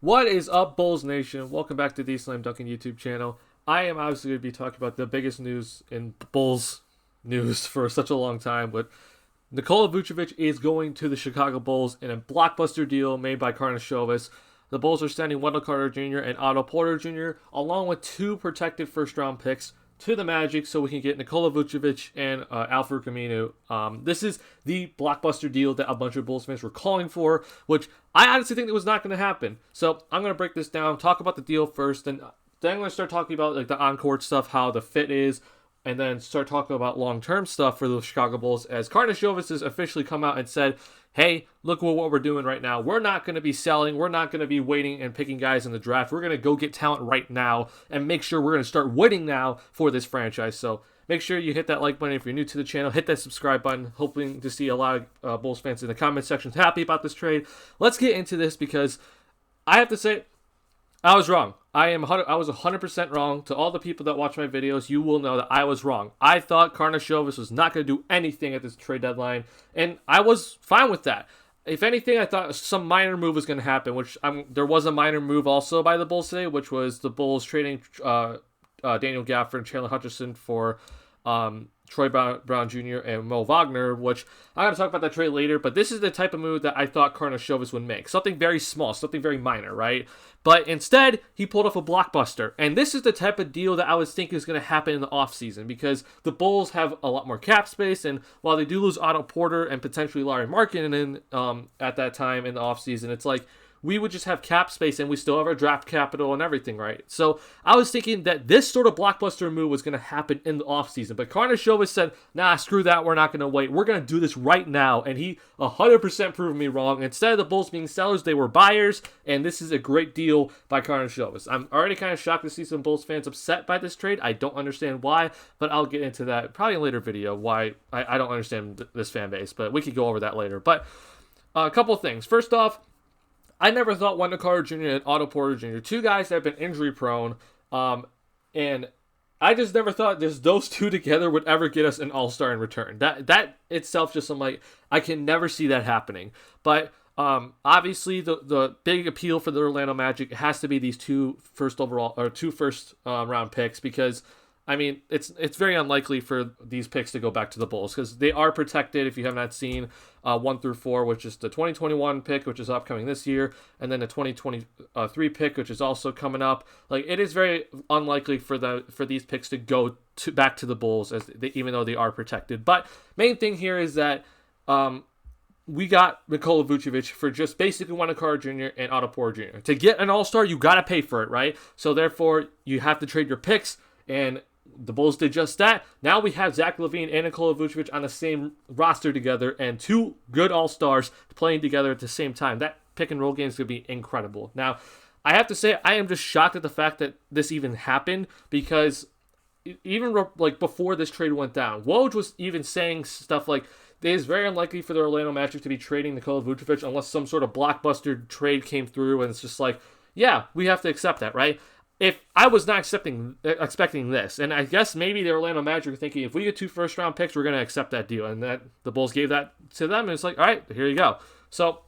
What is up, Bulls Nation? Welcome back to TheSlamDuncan YouTube channel. I am obviously going to be talking about the biggest news in Bulls news for such a long time, but Nikola Vucevic is going to the Chicago Bulls in a blockbuster deal made by Karnisovas. The Bulls are sending Wendell Carter Jr. and Otto Porter Jr. along with 2 protected first-round picks to the Magic so we can get Nikola Vucevic and Markkanen Aminu. This is the blockbuster deal that a bunch of Bulls fans were calling for, which I honestly think it was not going to happen. So I'm going to break this down, talk about the deal first, and then I'm going to start talking about like the on-court stuff, how the fit is, and then start talking about long-term stuff for the Chicago Bulls as Karnisovas has officially come out and said, hey, look what we're doing right now. We're not going to be selling. We're not going to be waiting and picking guys in the draft. We're going to go get talent right now and make sure we're going to start winning now for this franchise. So make sure you hit that like button if you're new to the channel. Hit that subscribe button. Hoping to see a lot of Bulls fans in the comment section happy about this trade. Let's get into this because I have to say, I was wrong. I was 100% wrong. To all the people that watch my videos, you will know that I was wrong. I thought Karnisovas was not going to do anything at this trade deadline, and I was fine with that. If anything, I thought some minor move was going to happen, which there was a minor move also by the Bulls today, which was the Bulls trading Daniel Gafford and Chandler Hutchison for Troy Brown Jr. and Mo Wagner, which I'm going to talk about that trade later, but this is the type of move that I thought Karnisovas would make. Something very small, something very minor, right? But instead, he pulled off a blockbuster. And this is the type of deal that I was thinking is going to happen in the offseason because the Bulls have a lot more cap space, and while they do lose Otto Porter and potentially Larry Markkanen at that time in the offseason, it's like, we would just have cap space and we still have our draft capital and everything, right? So I was thinking that this sort of blockbuster move was going to happen in the offseason. But Karnisovas said, nah, screw that. We're not going to wait. We're going to do this right now. And he 100% proved me wrong. Instead of the Bulls being sellers, they were buyers. And this is a great deal by Karnisovas. I'm already kind of shocked to see some Bulls fans upset by this trade. I don't understand why, but I'll get into that probably in a later video, why I don't understand this fan base. But we could go over that later. But a couple of things. First off, I never thought Wendell Carter Jr. and Otto Porter Jr., 2 guys that have been injury prone, and I just never thought those 2 together would ever get us an all-star in return. That itself just, I'm like, I can never see that happening. But obviously the big appeal for the Orlando Magic has to be these 2 first round picks because I mean, it's very unlikely for these picks to go back to the Bulls because they are protected. If you have not seen 1 through 4, which is the 2021 pick, which is upcoming this year, and then the 2023 pick, which is also coming up. Like, it is very unlikely for these picks to go back to the Bulls even though they are protected. But main thing here is that we got Nikola Vucevic for just basically Wendell Carter Jr. and Otto Porter Jr. To get an all-star, you got to pay for it, right? So therefore, you have to trade your picks, and the Bulls did just that. Now we have Zach LaVine and Nikola Vucevic on the same roster together and 2 good all-stars playing together at the same time. That pick-and-roll game is going to be incredible. Now, I have to say, I am just shocked at the fact that this even happened because even like before this trade went down, Woj was even saying stuff like, it is very unlikely for the Orlando Magic to be trading Nikola Vucevic unless some sort of blockbuster trade came through, and it's just like, yeah, we have to accept that, right? If I was not expecting this, and I guess maybe the Orlando Magic are thinking, if we get 2 first-round picks, we're going to accept that deal. And that the Bulls gave that to them, and it's like, all right, here you go. So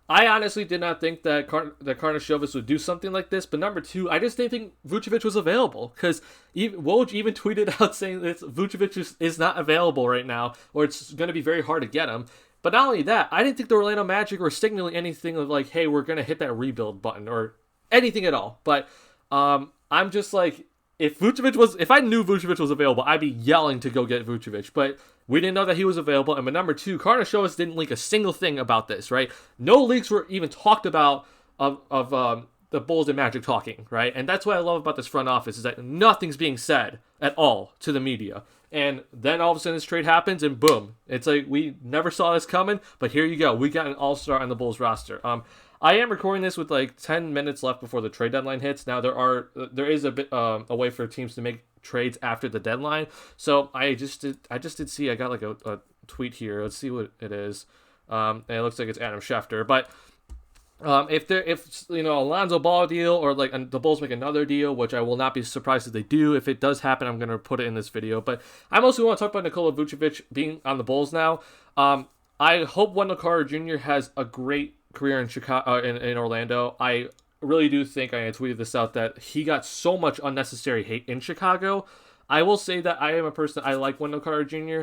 I honestly did not think that Karnisovas would do something like this. But number 2, I just didn't think Vucevic was available because Woj even tweeted out saying that Vucevic is not available right now, or it's going to be very hard to get him. But not only that, I didn't think the Orlando Magic were signaling anything of like, hey, we're going to hit that rebuild button or anything at all. But I'm just like, if I knew Vucevic was available, I'd be yelling to go get Vucevic. But we didn't know that he was available. And number 2, Karnisovas didn't leak a single thing about this, right? No leaks were even talked about of the Bulls and Magic talking, right? And that's what I love about this front office is that nothing's being said at all to the media. And then all of a sudden this trade happens and boom. It's like we never saw this coming, but here you go. We got an all-star on the Bulls roster. I am recording this with like 10 minutes left before the trade deadline hits. Now there is a bit a way for teams to make trades after the deadline. So I just did see I got like a tweet here. Let's see what it is. And it looks like it's Adam Schefter. But if Alonzo Ball deal or like the Bulls make another deal, which I will not be surprised if they do. If it does happen, I'm gonna put it in this video. But I mostly want to talk about Nikola Vucevic being on the Bulls now. I hope Wendell Carter Jr. has a great career in Chicago, in Orlando. I really do think, I tweeted this out, that he got so much unnecessary hate in Chicago. I will say that I am a person, I like Wendell Carter Jr.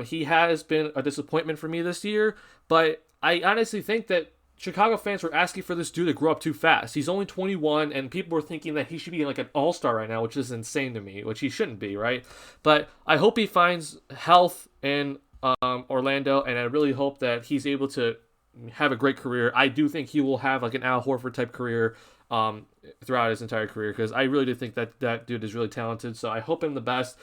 He has been a disappointment for me this year, but I honestly think that Chicago fans were asking for this dude to grow up too fast. He's only 21, and people were thinking that he should be like an all-star right now, which is insane to me, which he shouldn't be, right? But I hope he finds health in Orlando, and I really hope that he's able to have a great career. I do think he will have like an Al Horford type career throughout his entire career, because I really do think that that dude is really talented. So I hope him the best.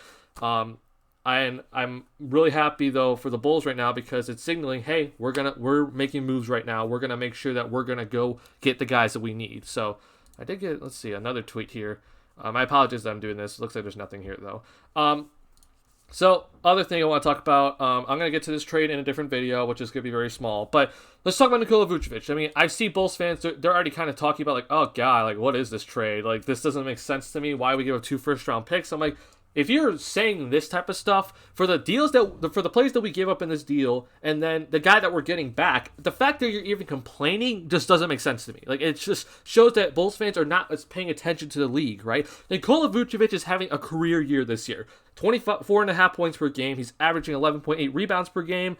I'm really happy though for the Bulls right now, because it's signaling, hey, we're making moves right now. We're gonna make sure that we're gonna go get the guys that we need. So I did get, let's see, another tweet here. I apologize that I'm doing this. It looks like there's nothing here though. So other thing I want to talk about, I'm gonna get to this trade in a different video, which is gonna be very small. But let's talk about Nikola Vucevic. I mean, I see Bulls fans, they're already kind of talking about like, oh god, like what is this trade? Like this doesn't make sense to me. Why we give up 2 first-round picks? I'm like, if you're saying this type of stuff for the deals for the players that we gave up in this deal, and then the guy that we're getting back, the fact that you're even complaining just doesn't make sense to me. Like, it just shows that Bulls fans are not paying attention to the league, right? Nikola Vucevic is having a career year this year. 24.5 points per game. He's averaging 11.8 rebounds per game.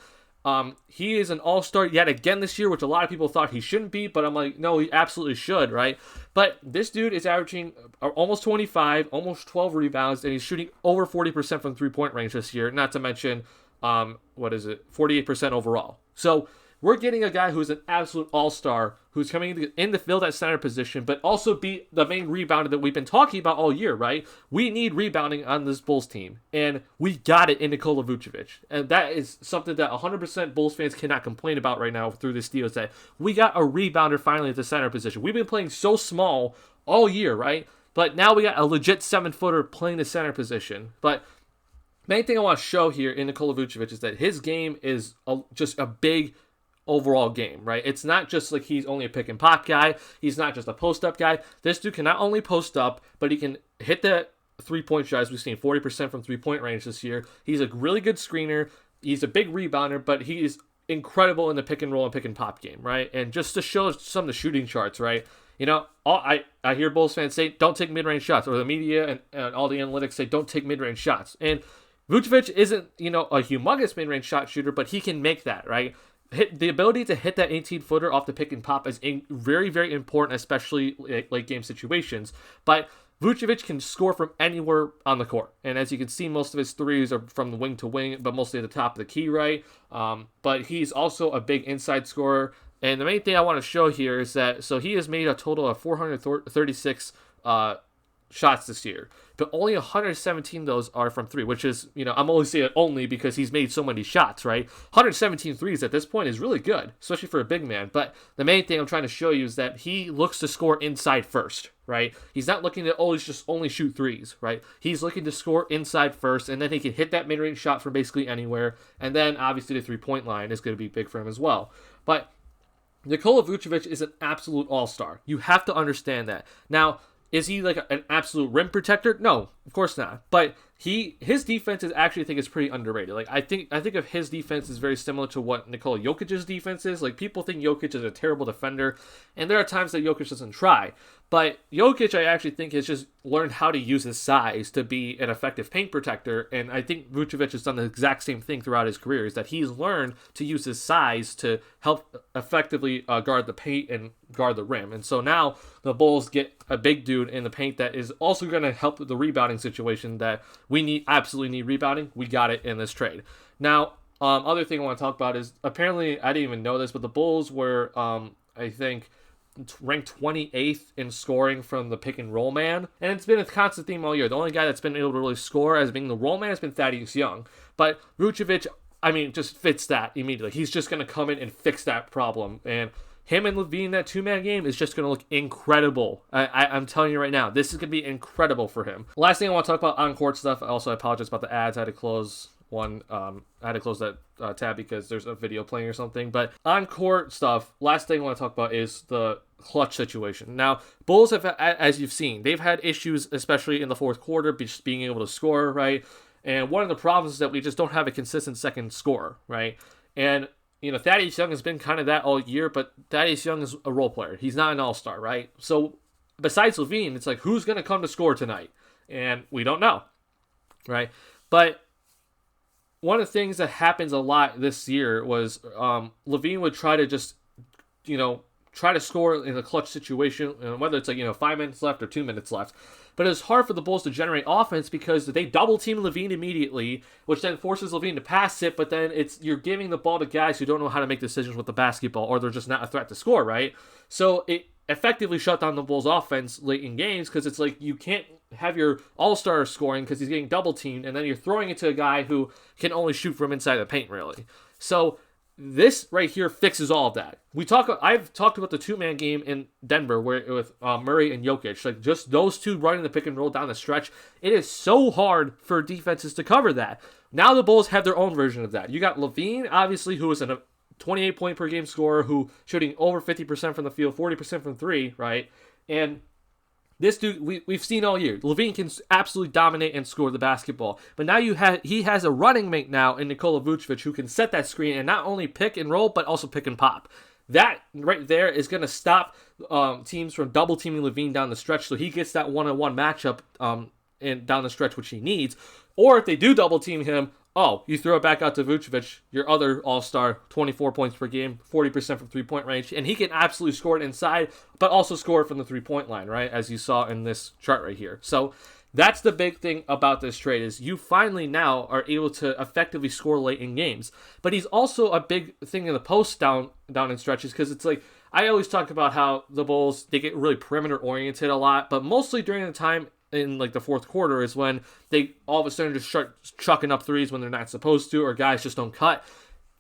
He is an all-star yet again this year, which a lot of people thought he shouldn't be, but I'm like, no, he absolutely should, right? But this dude is averaging almost 25, almost 12 rebounds, and he's shooting over 40% from three-point range this year, not to mention, 48% overall. So we're getting a guy who's an absolute all-star, who's coming in to fill that center position, but also be the main rebounder that we've been talking about all year, right? We need rebounding on this Bulls team, and we got it in Nikola Vucevic. And that is something that 100% Bulls fans cannot complain about right now through this deal, is that we got a rebounder finally at the center position. We've been playing so small all year, right? But now we got a legit 7-footer playing the center position. But main thing I want to show here in Nikola Vucevic is that his game is just a big overall game, right? It's not just like he's only a pick and pop guy. He's not just a post up guy. This dude can not only post up, but he can hit that 3-point shot, as we've seen 40% from 3-point range this year. He's a really good screener. He's a big rebounder, but he is incredible in the pick and roll and pick and pop game, right? And just to show some of the shooting charts, right? You know, I hear Bulls fans say, don't take mid-range shots, or the media and all the analytics say, don't take mid-range shots. And Vucevic isn't, you know, a humongous mid-range shot shooter, but he can make that, right? The ability to hit that 18-footer off the pick and pop is very, very important, especially late game situations. But Vucevic can score from anywhere on the court. And as you can see, most of his threes are from the wing to wing, but mostly at the top of the key, right? But he's also a big inside scorer. And the main thing I want to show here is that, so he has made a total of 436 shots this year, but only 117 of those are from 3, which is, you know, I'm only saying it only because he's made so many shots, right? 117 threes at this point is really good, especially for a big man. But the main thing I'm trying to show you is that he looks to score inside first, right? He's not looking to always just only shoot threes, right? He's looking to score inside first, and then he can hit that mid-range shot from basically anywhere. And then obviously the 3-point line is going to be big for him as well. But Nikola Vucevic is an absolute all-star. You have to understand that. Now, is he like an absolute rim protector? No, of course not. But his defense is actually, I think, is pretty underrated. Like I think of his defense is very similar to what Nikola Jokic's defense is. Like people think Jokic is a terrible defender, and there are times that Jokic doesn't try. But Jokic, I actually think, has just learned how to use his size to be an effective paint protector. And I think Vucevic has done the exact same thing throughout his career, is that he's learned to use his size to help effectively guard the paint and guard the rim. And so now the Bulls get a big dude in the paint that is also going to help with the rebounding situation that we absolutely need rebounding. We got it in this trade. Now, other thing I want to talk about is, apparently, I didn't even know this, but the Bulls were, I think, ranked 28th in scoring from the pick and roll man, and it's been a constant theme all year. The only guy that's been able to really score as being the roll man has been Thaddeus Young, but Vucevic, I mean, just fits that immediately. He's just going to come in and fix that problem, and him and Levine, that two-man game, is just going to look incredible. I'm telling you right now, this is going to be incredible for him. Last thing I want to talk about on-court stuff. Also, I apologize about the ads. I had to close that tab because there's a video playing or something. But on-court stuff, last thing I want to talk about is the clutch situation. Now, Bulls have, as you've seen, they've had issues, especially in the fourth quarter, just being able to score, right? And one of the problems is that we just don't have a consistent second scorer, right? And Thaddeus Young has been kind of that all year, but Thaddeus Young is a role player. He's not an all-star, right? So besides LaVine, it's like, who's going to come to score tonight? And we don't know, right? But one of the things that happens a lot this year was LaVine would try to just, try to score in a clutch situation, whether it's 5 minutes left or 2 minutes left. But it's hard for the Bulls to generate offense because they double team LaVine immediately, which then forces LaVine to pass it, but then you're giving the ball to guys who don't know how to make decisions with the basketball, or they're just not a threat to score, right? So it effectively shut down the Bulls offense late in games because it's like you can't have your all-star scoring because he's getting double teamed, and then you're throwing it to a guy who can only shoot from inside the paint, really. So this right here fixes all of that. I've talked about the two-man game in Denver with Murray and Jokic, like just those two running the pick and roll down the stretch. It is so hard for defenses to cover that. Now the Bulls have their own version of that. You got LaVine, obviously, who is a 28 point per game scorer, who shooting over 50% from the field, 40% from three, right? And this dude, we've seen all year. LaVine can absolutely dominate and score the basketball. But now he has a running mate now in Nikola Vucevic who can set that screen and not only pick and roll, but also pick and pop. That right there is going to stop teams from double teaming LaVine down the stretch, so he gets that one-on-one matchup and down the stretch, which he needs. Or if they do double team him, you throw it back out to Vucevic, your other all-star, 24 points per game, 40% from three-point range, and he can absolutely score it inside, but also score it from the three-point line, right, as you saw in this chart right here. So that's the big thing about this trade is you finally now are able to effectively score late in games. But he's also a big thing in the post down in stretches because it's like, I always talk about how the Bulls, they get really perimeter-oriented a lot, but mostly during the time in like the fourth quarter is when they all of a sudden just start chucking up threes when they're not supposed to, or guys just don't cut.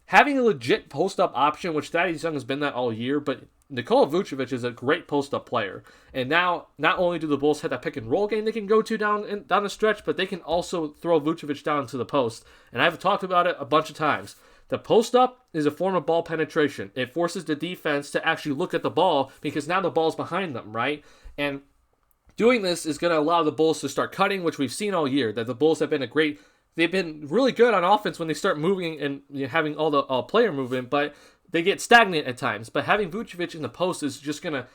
Having a legit post-up option, which Thaddeus Young has been that all year, but Nikola Vucevic is a great post-up player. And now, not only do the Bulls have that pick-and-roll game they can go to down the stretch, but they can also throw Vucevic down to the post. And I've talked about it a bunch of times. The post-up is a form of ball penetration. It forces the defense to actually look at the ball because now the ball's behind them, right? And doing this is going to allow the Bulls to start cutting, which we've seen all year, that the Bulls have been they've been really good on offense when they start moving and having all the player movement, but they get stagnant at times. But having Vucevic in the post is just going to,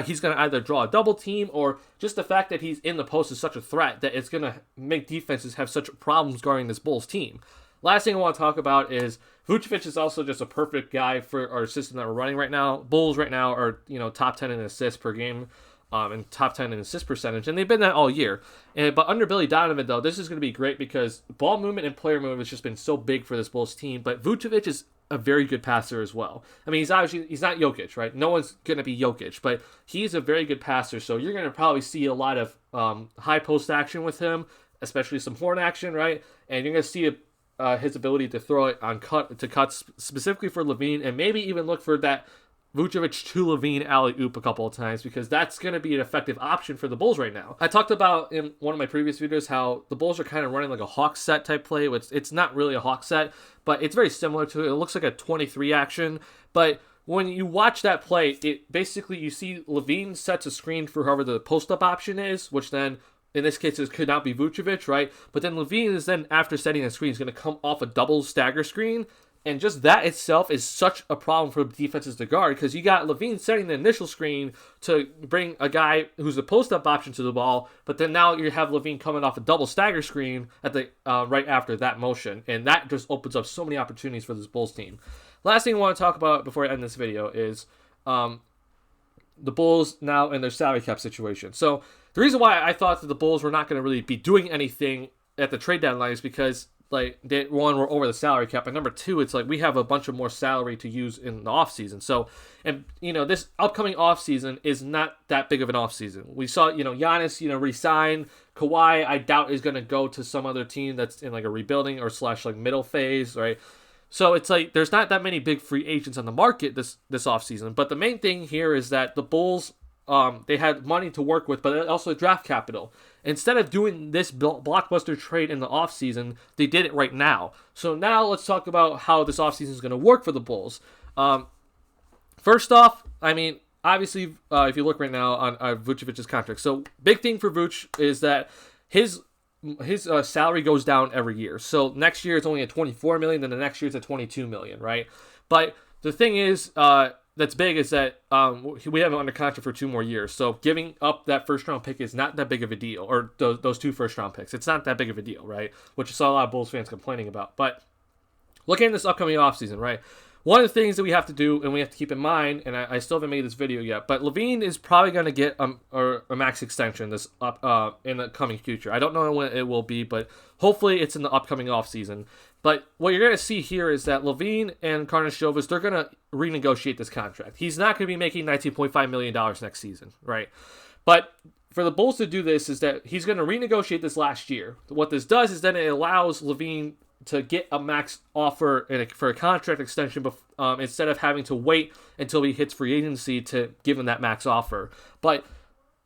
he's going to either draw a double team, or just the fact that he's in the post is such a threat that it's going to make defenses have such problems guarding this Bulls team. Last thing I want to talk about is Vucevic is also just a perfect guy for our system that we're running right now. Bulls right now are, top 10 in assists per game. And top 10 in assist percentage, and they've been that all year. But under Billy Donovan, though, this is going to be great because ball movement and player movement has just been so big for this Bulls team. But Vucevic is a very good passer as well. I mean, he's not Jokic, right? No one's going to be Jokic, but he's a very good passer. So you're going to probably see a lot of high post action with him, especially some horn action, right? And you're going to see his ability to throw it on cuts specifically for LaVine, and maybe even look for that Vucevic to LaVine alley-oop a couple of times because that's going to be an effective option for the Bulls right now. I talked about in one of my previous videos how the Bulls are kind of running like a Hawk set type play, which it's not really a Hawk set, but it's very similar to it. It looks like a 23 action, but when you watch that play, it basically you see LaVine sets a screen for whoever the post-up option is, which then in this case, it could not be Vucevic, right? But then LaVine is then, after setting the screen, is going to come off a double stagger screen. And just that itself is such a problem for defenses to guard because you got LaVine setting the initial screen to bring a guy who's a post-up option to the ball, but then now you have LaVine coming off a double stagger screen at the right after that motion, and that just opens up so many opportunities for this Bulls team. Last thing I want to talk about before I end this video is the Bulls now in their salary cap situation. So the reason why I thought that the Bulls were not going to really be doing anything at the trade deadline is because one, we're over the salary cap, and number two, it's like we have a bunch of more salary to use in the offseason. So, and this upcoming offseason is not that big of an offseason. We saw, Giannis, resign. Kawhi, I doubt is going to go to some other team that's in like a rebuilding or / like middle phase, right? So it's like there's not that many big free agents on the market this offseason. But the main thing here is that the Bulls, they had money to work with, but also draft capital. Instead of doing this blockbuster trade in the offseason, they did it right now. So now let's talk about how this offseason is going to work for the Bulls. First off, I mean, obviously, if you look right now on Vucevic's contract, so big thing for Vuce is that his salary goes down every year. So next year it's only at $24 million, then the next year it's at $22 million, right? But the thing is, that's big is that we have him under contract for 2 more years. So giving up that first round pick is not that big of a deal, or those 2 first round picks. It's not that big of a deal, right? Which I saw a lot of Bulls fans complaining about. But looking at this upcoming offseason, right? One of the things that we have to do and we have to keep in mind, and I still haven't made this video yet, but LaVine is probably going to get a max extension this in the coming future. I don't know when it will be, but hopefully it's in the upcoming offseason. But what you're going to see here is that LaVine and Karnisovas, they're going to renegotiate this contract. He's not going to be making $19.5 million next season, right? But for the Bulls to do this is that he's going to renegotiate this last year. What this does is then it allows LaVine to get a max offer for a contract extension instead of having to wait until he hits free agency to give him that max offer. But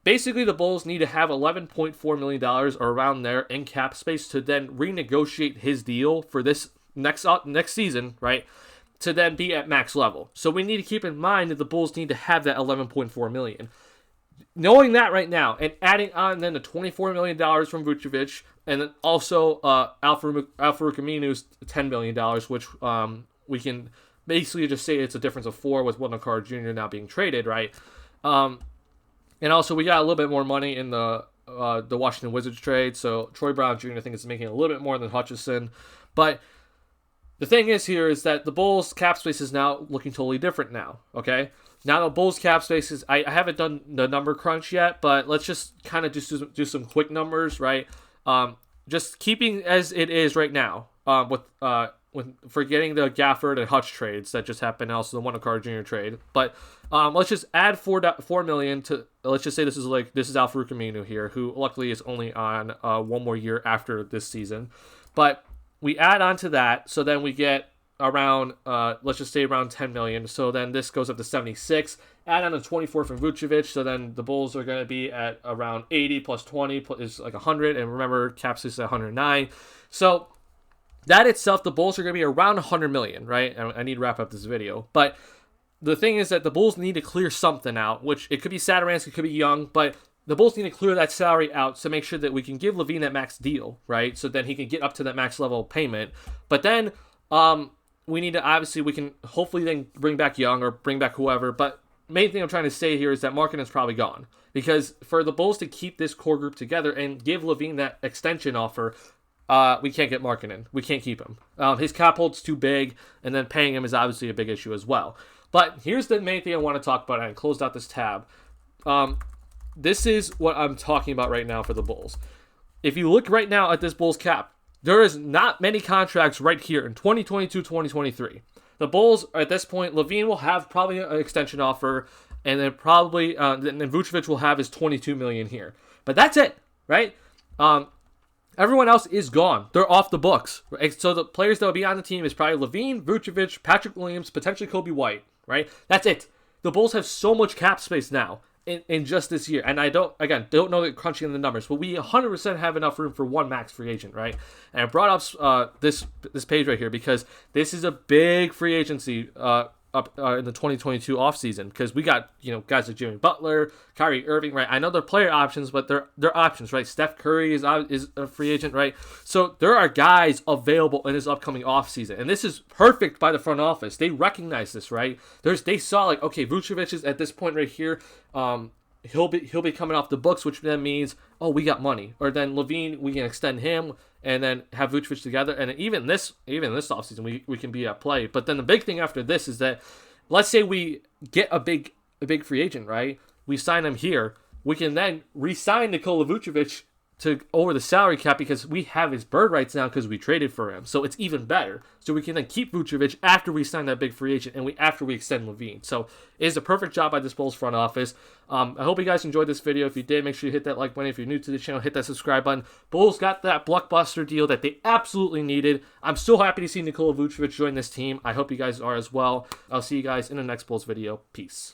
basically, the Bulls need to have $11.4 million or around there in cap space to then renegotiate his deal for this next season, right? To then be at max level. So we need to keep in mind that the Bulls need to have that $11.4 million. Knowing that right now and adding on then the $24 million from Vucevic and then also Al-Farouq Aminu's $10 million, which we can basically just say it's a difference of 4 with Wendell Carter Jr. now being traded, right? And also we got a little bit more money in the Washington Wizards trade, so Troy Brown Jr. I think is making a little bit more than Hutchison. But the thing is here is that the Bulls cap space is now looking totally different now, okay? Now the Bulls cap space is, I haven't done the number crunch yet, but let's just kind of just do some quick numbers, right? Just keeping as it is right now, with forgetting the Gafford and Hutch trades that just happened, also the Wendell Carter Jr. trade. But let's just add $4 million to, let's just say this is Al-Farouq Aminu here, who luckily is only on 1 more year after this season. But we add on to that, so then we get around, let's just say around $10 million. So then this goes up to 76. Add on a 24 from Vucevic, so then the Bulls are going to be at around 80 plus 20 is like 100. And remember, cap space is 109. So that itself, the Bulls are going to be around 100 million, right? I need to wrap up this video. But the thing is that the Bulls need to clear something out, which it could be Satoransky, it could be Young, but the Bulls need to clear that salary out to make sure that we can give LaVine that max deal, right? So then he can get up to that max level payment. But then we need to, obviously, we can hopefully then bring back Young or bring back whoever. But main thing I'm trying to say here is that Markkanen's probably gone. Because for the Bulls to keep this core group together and give LaVine that extension offer, we can't get Markkanen. We can't keep him. His cap hold's too big, and then paying him is obviously a big issue as well. But here's the main thing I want to talk about. I closed out this tab. This is what I'm talking about right now for the Bulls. If you look right now at this Bulls cap, there is not many contracts right here in 2022, 2023. The Bulls, at this point, LaVine will have probably an extension offer, and then probably, then Vucevic will have his $22 million here. But that's it, right? Everyone else is gone. They're off the books. Right? So the players that will be on the team is probably LaVine, Vucevic, Patrick Williams, potentially Kobe White, right? That's it. The Bulls have so much cap space now in just this year. And I don't know the crunching the numbers, but we 100% have enough room for one max free agent, right? And I brought up this page right here because this is a big free agency up in the 2022 offseason, because we got, guys like Jimmy Butler, Kyrie Irving, right? I know they're player options, but they're options, right? Steph Curry is a free agent, right? So there are guys available in this upcoming offseason, and this is perfect by the front office. They recognize this, right? They saw like, okay, Vucevic is at this point right here. He'll be coming off the books, which then means, oh, we got money. Or then LaVine, we can extend him and then have Vucevic together. And even this offseason, we can be at play. But then the big thing after this is that, let's say we get a big free agent, right? We sign him here. We can then re-sign Nikola Vucevic to over the salary cap because we have his bird rights now because we traded for him. So it's even better. So we can then keep Vucevic after we sign that big free agent and after we extend LaVine. So it is a perfect job by this Bulls front office. I hope you guys enjoyed this video. If you did, make sure you hit that like button. If you're new to the channel, hit that subscribe button. Bulls got that Blockbuster deal that they absolutely needed. I'm so happy to see Nikola Vucevic join this team. I hope you guys are as well. I'll see you guys in the next Bulls video. Peace.